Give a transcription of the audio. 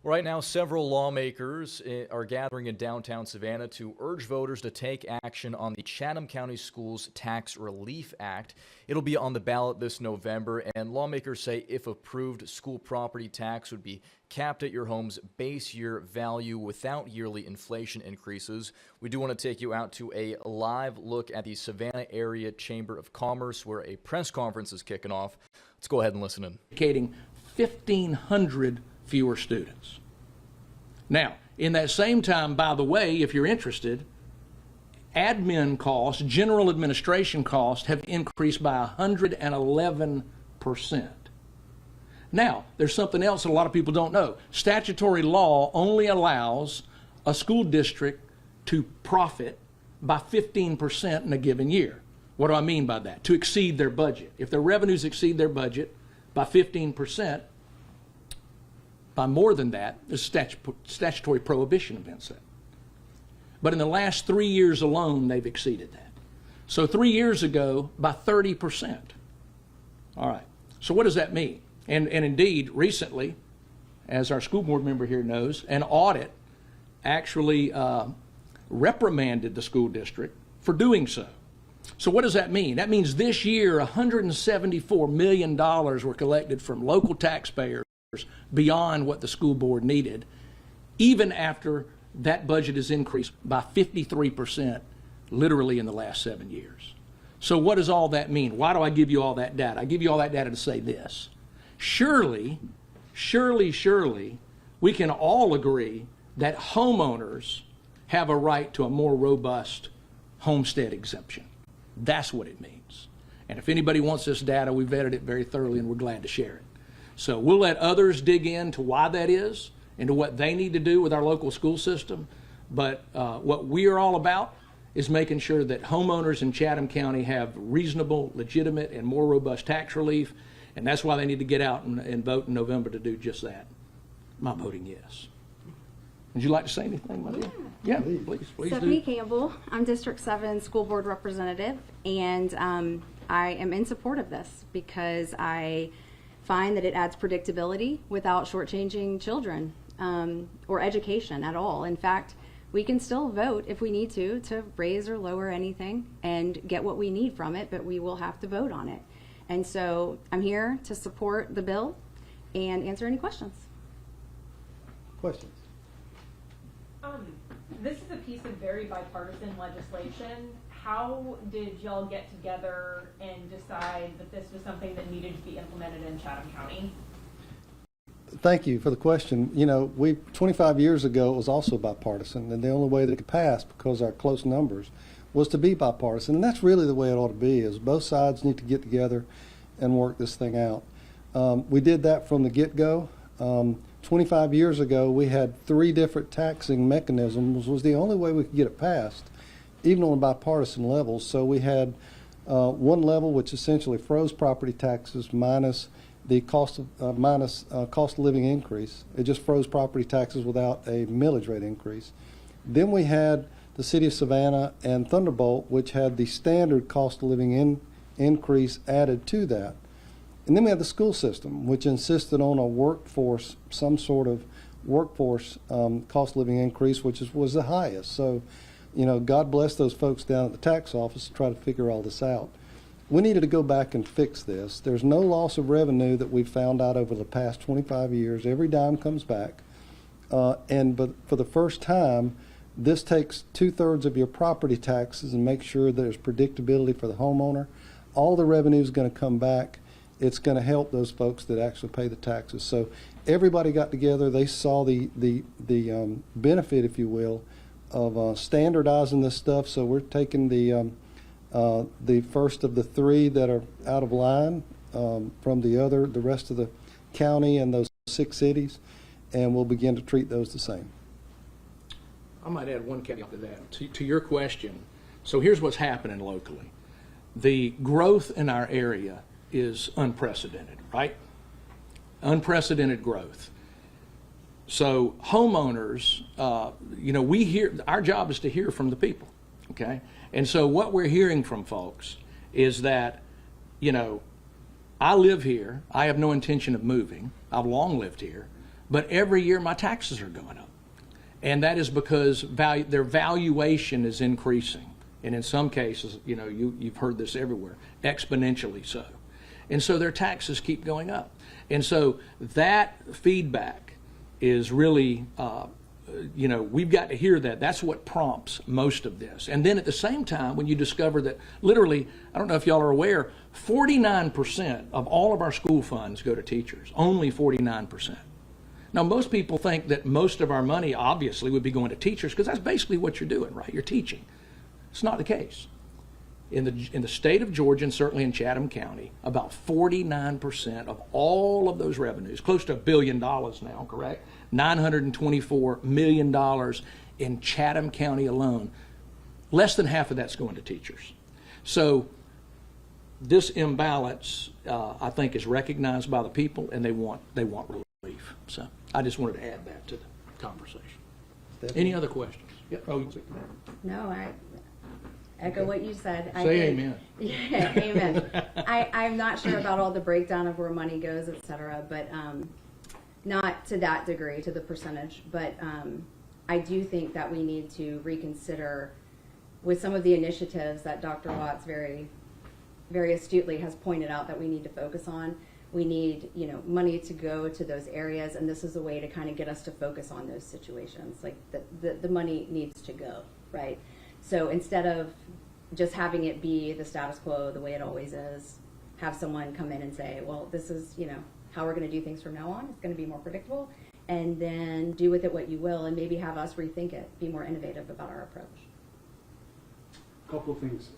Right now, several lawmakers are gathering in downtown Savannah to urge voters to take action on the Chatham County Schools Tax Relief Act. It'll be on the ballot this November, and lawmakers say if approved, school property tax would be capped at your home's base year value without yearly inflation increases. We do want to take you out to a live look at the Savannah Area Chamber of Commerce, where a press conference is kicking off. Let's go ahead and listen in. Educating 1,500 fewer students. Now, in that same time, by the way, if you're interested, admin costs, general administration costs have increased by 111%. Now, there's something else that a lot of people don't know. Statutory law only allows a school district to profit by 15% in a given year. What do I mean by that? To exceed their budget. If their revenues exceed their budget by 15%, by more than that, there's statutory prohibition against that. But in the last 3 years alone, they've exceeded that. So 3 years ago, by 30%. All right. So what does that mean? And indeed, recently, as our school board member here knows, an audit actually reprimanded the school district for doing so. So what does that mean? That means this year, $174 million were collected from local taxpayers beyond what the school board needed, even after that budget is increased by 53% literally in the last 7 years. So what does all that mean? Why do I give you all that data? I give you all that data to say this. Surely, we can all agree that homeowners have a right to a more robust homestead exemption. That's what it means. And if anybody wants this data, we vetted it very thoroughly and we're glad to share it. So we'll let others dig into why that is and to what they need to do with our local school system. But what we are all about is making sure that homeowners in Chatham County have reasonable, legitimate, and more robust tax relief. And that's why they need to get out and vote in November to do just that. My voting yes. Would you like to say anything, my dear? Yeah, please Stephanie do. Campbell. I'm District 7 School Board Representative, and I am in support of this because I find that it adds predictability without shortchanging children or education at all. In fact, we can still vote if we need to raise or lower anything and get what we need from it, but we will have to vote on it. And so I'm here to support the bill and answer any questions. Questions? This is a piece of very bipartisan legislation. How did y'all get together and decide that this was something that needed to be implemented in Chatham County? Thank you for the question. You know, 25 years ago, it was also bipartisan, and the only way that it could pass, because of our close numbers, was to be bipartisan. And that's really the way it ought to be, is both sides need to get together and work this thing out. We did that from the get-go. 25 years ago, we had 3 different taxing mechanisms. Was the only way we could get it passed, even on a bipartisan level. So we had one level which essentially froze property taxes minus the cost of cost of living increase. It just froze property taxes without a millage rate increase. Then we had the City of Savannah and Thunderbolt, which had the standard cost of living increase added to that. And then we had the school system, which insisted on a workforce, some sort of workforce cost of living increase, which was the highest. So, you know, God bless those folks down at the tax office to try to figure all this out. We needed to go back and fix this. There's no loss of revenue that we've found out over the past 25 years. Every dime comes back. But for the first time, this takes 2/3 of your property taxes and makes sure there's predictability for the homeowner. All the revenue is going to come back. It's going to help those folks that actually pay the taxes. So everybody got together. They saw the benefit, if you will, of standardizing this stuff. So we're taking the first of the 3 that are out of line from the rest of the county and those 6 cities, and we'll begin to treat those the same. I might add one caveat to that. To your question, so here's what's happening locally. The growth in our area is unprecedented, right? Unprecedented growth. So homeowners, you know, our job is to hear from the people, okay? And so what we're hearing from folks is that, you know, I live here. I have no intention of moving. I've long lived here. but every year my taxes are going up. And that is because their valuation is increasing. And in some cases, you know, you've heard this everywhere, exponentially so. And so their taxes keep going up. And so that feedback is really, you know, we've got to hear that. That's what prompts most of this. And then at the same time, when you discover that literally, I don't know if y'all are aware, 49% of all of our school funds go to teachers, only 49%. Now, most people think that most of our money obviously would be going to teachers because that's basically what you're doing, right? You're teaching. It's not the case. In the state of Georgia, and certainly in Chatham County, about 49% of all of those revenues, close to $1 billion now, correct? $924 million in Chatham County alone. Less than half of that's going to teachers. So this imbalance, I think, is recognized by the people, and they want relief. So I just wanted to add that to the conversation. Any other questions? Yep. Oh, No, I echo what you said. Say amen. Yeah, amen. I'm not sure about all the breakdown of where money goes, et cetera, but not to that degree, to the percentage. But I do think that we need to reconsider with some of the initiatives that Dr. Watts very, very astutely has pointed out that we need to focus on. We need, you know, money to go to those areas, and this is a way to kind of get us to focus on those situations. Like the money needs to go, right? So instead of just having it be the status quo, the way it always is, have someone come in and say, well, this is, you know, how we're going to do things from now on. It's going to be more predictable, and then do with it what you will, and maybe have us rethink it, be more innovative about our approach. Couple of things.